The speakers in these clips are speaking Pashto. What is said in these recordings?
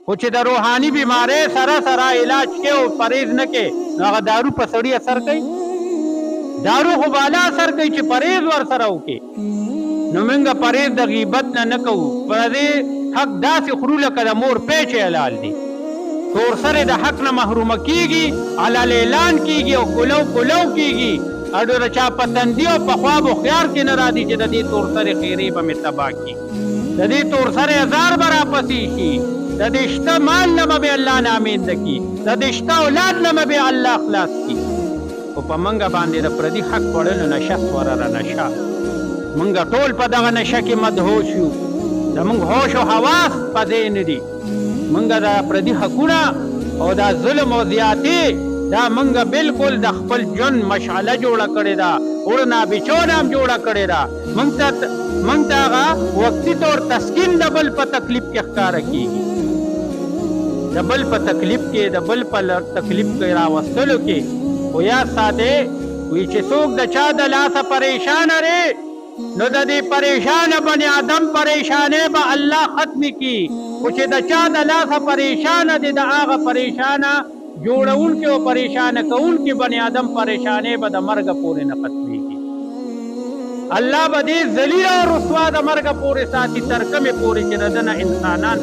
خو چې د روحاني بیماری سره سره علاج کې او پرهیز نه کې نو هغه دارو په سړي اثر کوي. دارو خو بالا اثر کوي چې پرهیز ورسره وکړي. نو موږ پرهیز د غیبت نه کوو، پردې حق داسې خورو لکه د مور پیچې حلال دي. تور سره د حق نه محرومه کیږي، حلال اعلان کیږي او کولو کیږي. اډو رچا پتندی او په خواب او خيار کې نه را دي چې د دې تور سره خیری به متبا کی، د دې تور سره هزار برا پسی شي، د دې شته مال نه به الله نامین دکی، د دې شته اولاد نه به الله خلاص کی. او په منګه باندې د پردي حق وړلو نشه ورره نشه. منګه ټول په دغه نشه کې مدهوش یو، د منګ هوش او حواس پدې نه دي. منګه د پردي حقونه او دا ظلم او زیاتی دا منګه بالکل د خپل جن مشعله جوړه کړې ده، ورنا بچونام جوړه کړې ده. منګ ته هغه وقتي طور تسکین د بل په تکلیف کې ښکاره کېږي، د بل په تکلیف کې، د بل په تکلیف کې راوستلو کې. او یا ساده وی چې څوک د چا د لاسه پریشان لري نو د دې پریشان بني آدم پریشانې به الله ختم کی. خو چې د چا د لاسه پریشان دي د هغه پریشانه جوړونکي او پریشان کوونکي بني آدم پریشانې به د مرګ پورې نه ختمېږي. الله به دې ذلیل او رسوا د مرګ پورې ساتي تر کومې پورې چې د دنه انسانان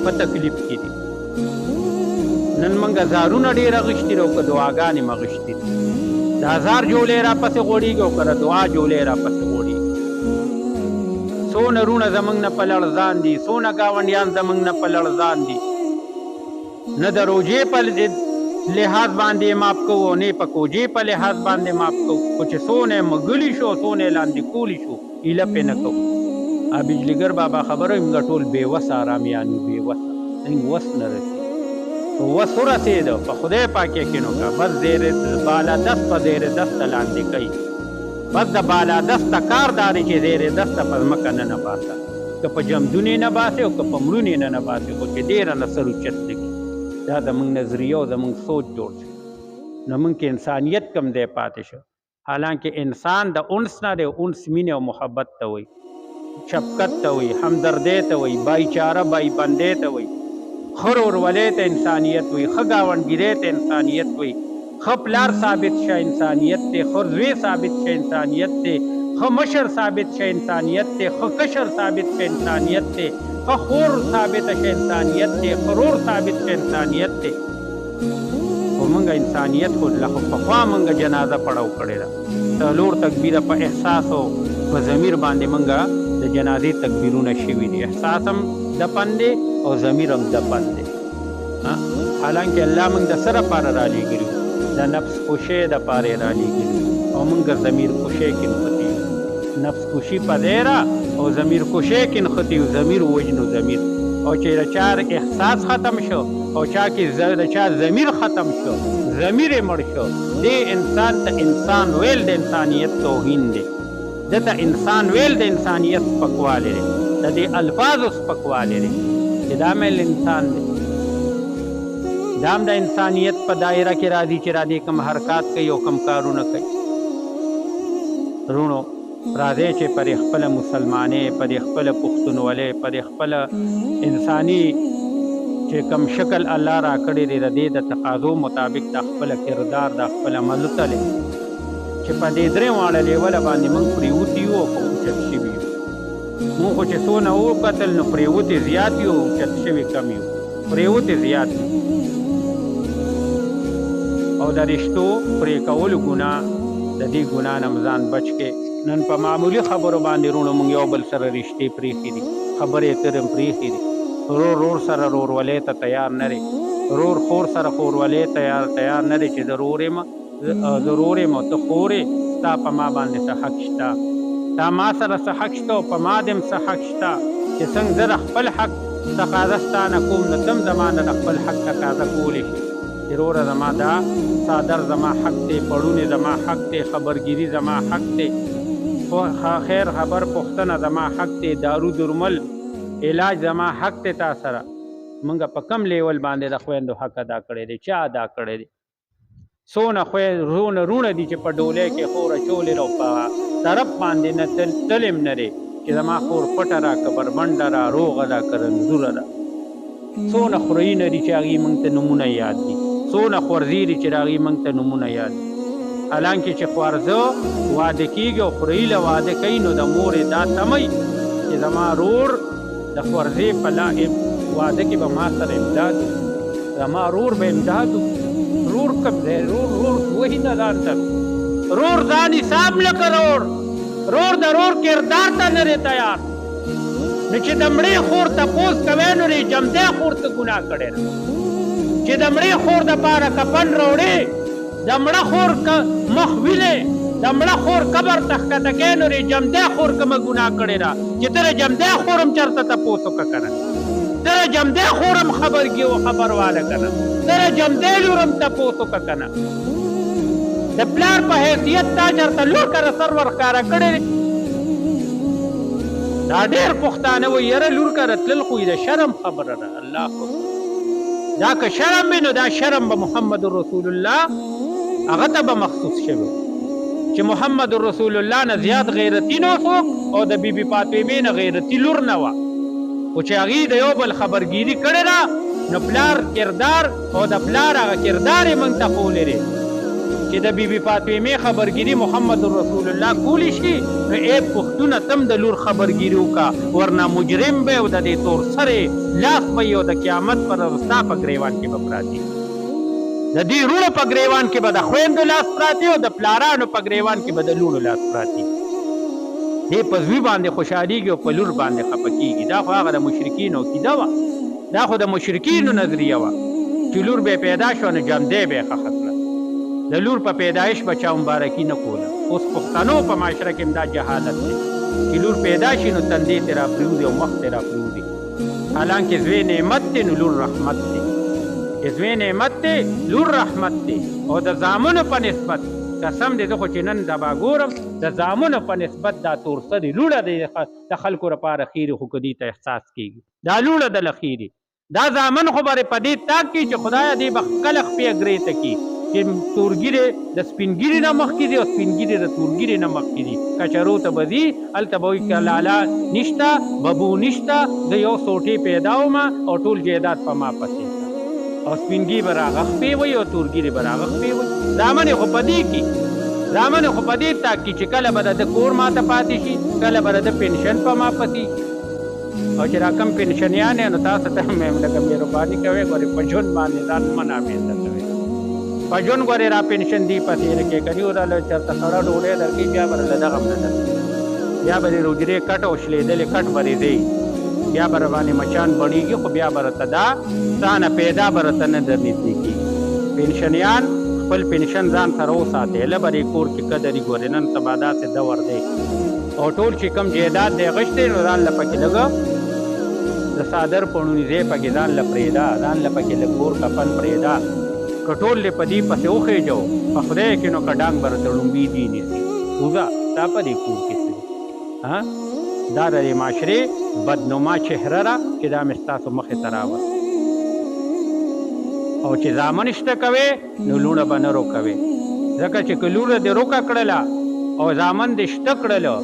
په تکلیف کې دي. نن منګه زارونه ډېر اغشتي او که دعاګانې مغشتي، د هزار جولې را پسې غوړېږي او که د دعا جولې را پسې غوړېږي. څونه رونه زمونږ نه په لړزان دي، څونه ګاونډیان زمونږ نه په لړزان دي. نه د روجې په لحاظ باندې ماپ کوو، نه په کوجې په لحاظ باندې ماپ کوو. خو چې څونه مغلی شو، څونه لاندې کولی شو، ایله پې نه کوو. بجلیګر بابا خبره موږ ټول بېوسه آرامیان یو، بېوسه وس نه رسي. وس ورسېده په خدای پاک یقین وکړه، بس زیر بالا دست په زیر دست لاندې کوي. بس د بالا دست کار داري چې زیر دست په ځمکه نه نباسه، که په جمدونې نه باسي او که په مړونې نه باسي، خو چې ډېره نه سر اوچت لګي. دا زموږ نظریه او زموږ سوچ جوړ شي. نو موږ کې انسانیت کم دی پاتې شو. حالانکه انسان د انس نه دی، انس مینې او محبت ته وایي، شفقت ته وایي، همدردۍ ته وایي، بایچاره بای بندۍ ته وایي، ښه ورورولۍ ته انسانیت وایي، ښه ګاونډګیرۍ ته انسانیت وایي، ښه پلار ثابت شه انسانیت دی، ښه زوی ثابت شه انسانیت دی، ښه مشر ثابت شه انسانیت دی، ښه کشر ثابت شه انسانیت دی، ښه خور ثابت شه انسانیت دی، ښه رور ثابت شه انسانیت دی. خو موږ انسانیت خو پخوا موږ جنازه پړاو کړې ده. څلور تکبیره په احساس او په ضمیر باندې موږ د جنازې تکبیرونه شوي دي. احساس هم دفن دی او ضمیر هم دفن دی. حالانکه الله موږ د څه لپاره رالیږلي؟ د نفس خوشۍ دپاره یې رالیږلي او موږ ضمیر خوشۍ کې نښتي یو. نفس خوشي په دی را او ضمیر خوشۍ کې نښتي یو. ضمیر ووجنو ضمیر، او چې د چا احساس ختم شو او چا کې د چا ضمیر ختم شو، ضمیر یې مړ شو، دې انسان ته انسان ویل د انسانیت توهین دی. دته انسان ویل د انسانیت سپکوالی دی، د دې الفاظو سپکوالی دی چې دا مل انسان دی. دا هم د انسانیت په دایره کې راځي چې را دې کوم حرکات کوي او کوم کارونه کوي. رونو راځئ چې پر خپله مسلمانۍ، پر خپله پښتونولۍ، پر خپله انساني چې کوم شکل الله را کړی دی د دې د تقاضو مطابق د خپله کردار، د خپله عمل تلې چې په دې درې واړه لیوله باندې موږ پرېوتي یو او اوچت شوي یو. موږ خو چې څونه وکتل نو پرېوتې زیات یو، اوچت شوي کم یو. پرېوتې زیات یو او د رشتو پرې کولو ګناه، د دې ګناه نه ځان بچ کې. نن په معمولي خبرو باندې رونو موږ یو بل سره رشتې پرېښي دي، خبرې اترې هم پرېښي دي. رور سره رورولۍ ته تیار نه دی، رور خور سره خورولۍ تیار نه دی چې زه رور یم او ته خور یې، ستا په ما باندې څه حق شته، تا ما سره څه حق شته او په ما دې هم څه حق شته. چې څنګه زه د خپل حق تقاضه ستا نه کوم نو ته هم زما نه د خپل حق تقاضه کولی شي. چې وروره زما دا څادر زما حق دی، پړونې زما حق دی، خبرګیري زما حق دی، خیر خبر پوښتنه زما حق دی، دارو درمل علاج زما حق دی. تا سره موږ په کم لیول باندې د خویندو حق ادا کړی دی؟ چا ادا کړی دی؟ څونه رونه دي چې په ډولۍ کې خور اچولې او په طرف باندې نه تلم نه دی چې زما خور پټه را که بربنډه را روغه ده که رنځوره ده. څونه خوريونه دي چې هغې موږ ته نومونه یاد دي، څونه خورځي دي چې د هغې موږ ته نومونه یاد دي. حالانکه چې خورزه واده کېږي او خورۍ له واده کوي نو د مورې دا تمئ چې زما رور د خورزې په واده کې به ما سره امداد زما رور به امداد رور کم دی رور وهي نه ځان ته رور ځان حساب نه کړه رور د رور کردار ته نه دی تیار نو چې د مړې خور تپوس کوی نو د جمدی خور ته ګناه کړی ده چې د مړې خور دپاره کفن راوړې د مړه خور مخ وینې د مړه خور قبر ته ښکته کوې نو د جمدی خور کومه ګناه کړې ده چې ته د جمدی خور هم چېرته تپوس وکړه که نه ته د جمدی خور هم خبر واله که نه ته د جمدی لور هم تپوس وکړه که نه د پلار په حیثیت تا چېرته لور کره سر ورښکاره کړی دی دا ډېر پښتانه وایي یاره لور کره تلل خو د شرم خبره ده الله اکبر دا که شرم وي نو دا شرم به محمد رسول الله هغه ته به مخصوص شوی چې محمد رسول الله نه زیات غیرتي نه څوک او د بیبي فاطمې نه غیرتي لور نه وه خو چې هغې د یو بل خبرګیري کړې ده نو پلار کردار او د پلار هغه کردار یې موږ ته ښولی دی چې د بیبي فاطمې خبرګیري محمد رسول الله کولی شي نو ای پښتونه تم د لور خبرګیري وکړه ورنه مجرم به او د دې تور سرې لاس به او د قیامت پر ورځ ستا په ګریوان کې به پراته د دې وروڼو په ګریوان کې به د خویندو لاس پراته او د پلارانو په ګریوان کې به د لوڼو لاس پراته دې په زوی باندې خوشحالېږي او په لور باندې خفه کېږي دا خو هغه د مشرکینو عقیده وه دا خو د مشرکینو نظریه وه چې لور به پیدا شوه نو جمدی به یې ښخه کړه د لور په پیدایش به چا مبارکي نه کوله اوس پښتنو په معاشره کې هم دا جهالت دی چې لور پیدا شي نو تندې ترې راپرېوځي او مخ ترې راپرېوځي حالانکه زوی نعمت دی نو لور رحمت دی چې زوی نعمت دی لور رحمت دی او د زامنو په نسبت قسم دی زه خو چې نن سبا ګورم د زامنو په نسبت دا تورسرې لوړه دی د خلکو لپاره خیرې خو که دې ته احساس کېږي دا لوړه د لخیرې دا زامن خو به په دې تاک کړي چې خدایه دې به کله خپې اګرې ته کړي چې تورګیرې د سپینګیرې نه مخکې دي او سپینګیرې د تورګیرې نه مخکې دي کچرو ته به ځي هلته به وایي که لالا نشته ببو نشته د یو سوټې پیدا ومه او ټول جایداد په ما پسې او سپینګي به راغه خپې وایي او تورګیرې به راغه خپې وایي زامن یې خو په دې کې زامن یې خو په دې تاک کې چې کله به د کور ماته پاتې شي کله به د پنشن په ما پسې او چې را کم پنشنیان نو تاسو ته مې لکه مهرباني کوئ ګورې په ژوند باندې ځان مه نامېزه کوئ په ژوند ګورې را پنشن دی پسې لکې کني وراله چېرته سړه ډوډۍ درکوي بیا به له دغه نه بیا به دې روجرې کټ او شلېدلې کټ به رېځئ بیا به رباندې مچان بڼېږي خو بیا به راته دا ستا نه پیدا به راته نه در نږدې کېږي پنشنیان خپل پنشن ځان سره وساتئ له به دې کور کې قدرې ګورې نن سبا داسې دور دی او ټول چې کوم جایداد دی غشتی نو ځان له پکې لږه د څادر پړوني ځای پکې ځان له پرېږده ځان له پکې لږ کور کفن پرېږده که ټول دې په دې پسې وخېجو په خدای کې نو که ډانګ به راته ړومبي دي نیسي وځه ستا په دې کور کې څه دا د دې معاشرې بدنما چهره ده چې دا مې ستاسو مخې ته راوست او چې زامن شته کوې نو لوڼه به نه روکوې ځکه چې که لوڼه دې روکه کړله او زامن دې شته کړله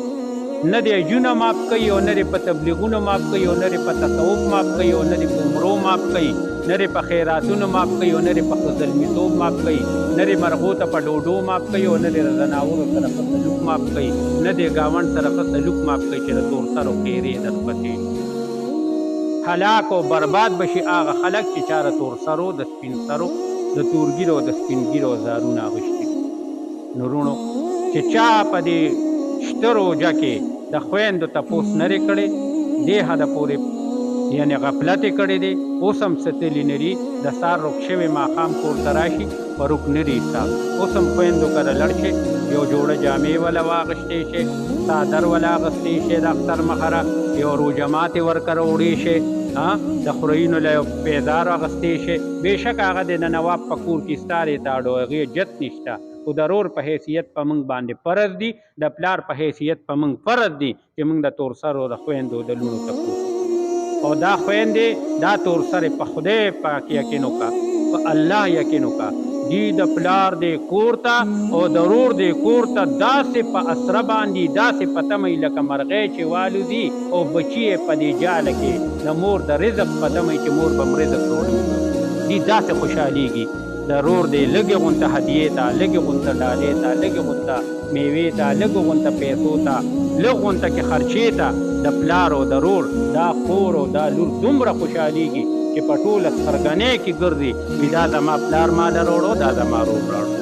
نه دې اجونه ماف کوي او نه دې په تبلیغونو ماف کوي او نه دې په تصوف ماف کوي او نه دې په عمرو ماف کوي نه دې په خیراتونو ماف کوي او نه دې په زلمیتوب ماف کوي نه دې مرغو ته په ډوډو ماف کوي او نه دې د ځناورو سره په سلوک ماف کوي نه دې ګاونډ سره په سلوک ماف کوي چې د تور سرو خیرې درپسې هلاک او برباد بشي هغه خلک چې چا د تور سرو د سپین سرو د تورګیرو د سپینګیرو زارونه اغوښتي نو وروڼو چې چا په دې شته روژه کې د خویندو تپوس نرې کړې دې حده پورې یعنې غفلت یې کړی دی اوس هم ستلي نه دي د سار روک شوی ماښام کور ته راشي په روک نه دي ایستا اوس هم خویندو کره لړ شي یو جوړه جامې وله واغوښتی شي څادر وله اغوستی شي د اختر مخره یو روژه ماتې ورکره وړی شي د خورینو له یو پیدار اغوستی شي بېشک هغه د نواب په کور کې ستارې تاړو هغې جت نشته خو د رور په حیثیت په موږ باندې فرض دي د پلار په حیثیت په موږ فرض دي چې موږ د تور سرو د خویندو د لوڼو تپوس او دا خویندې دا تور سرې په خدای پاک یقین وکړه په الله یقین وکړه دی د پلار دی کور ته او د ورور دی کور ته داسې په اسره باندې داسې په تمه لکه مرغۍ چې والوځي او بچي یې په دې جاله کې د مور د رزق په تمه چې مور به رزق راوړي دی داسې خوشحالېږي د ورور دی لږې غونته هدیې ته لږې غونته ډالۍ ته لږې غونته میوې ته لږې غونته پیسو ته لږ غونته کې خرچې ته د پلار او د ورور دا خور او دا لور دومره خوشحالېږي چې په ټوله سرګنۍ کې ګرځي وي دا زما پلار ما له راوړو دا زما ورور راوړو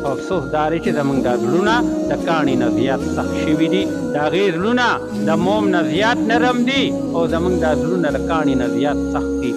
او افسوس دا دی چې زموږ دا زړونه د کاڼي نه زیات سخت شوي دي د هغې زړونه د موم نه زیات نرم دي او زموږ دا زړونه له کاڼي نه زیات سخت دي